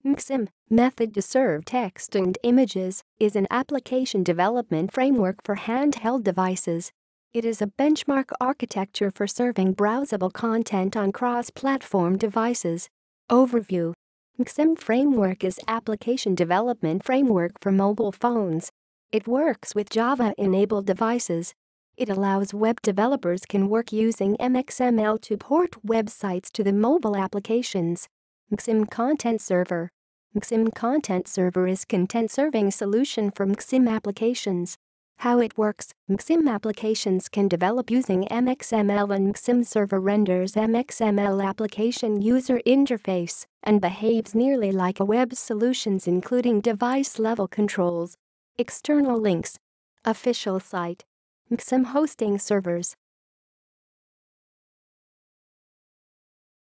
Mxim, method to serve text and images, is an application development framework for handheld devices. It is a benchmark architecture for serving browsable content on cross-platform devices. Overview: Mxim framework is application development framework for mobile phones. It works with Java-enabled devices. It allows web developers can work using MXML to port websites to the mobile applications. Mxim Content Server. Mxim Content Server is content-serving solution for Mxim applications. How it works: Mxim applications can develop using MXML and Mxim Server renders MXML application user interface and behaves nearly like a web solutions including device-level controls. External links. Official site. Mxim hosting servers.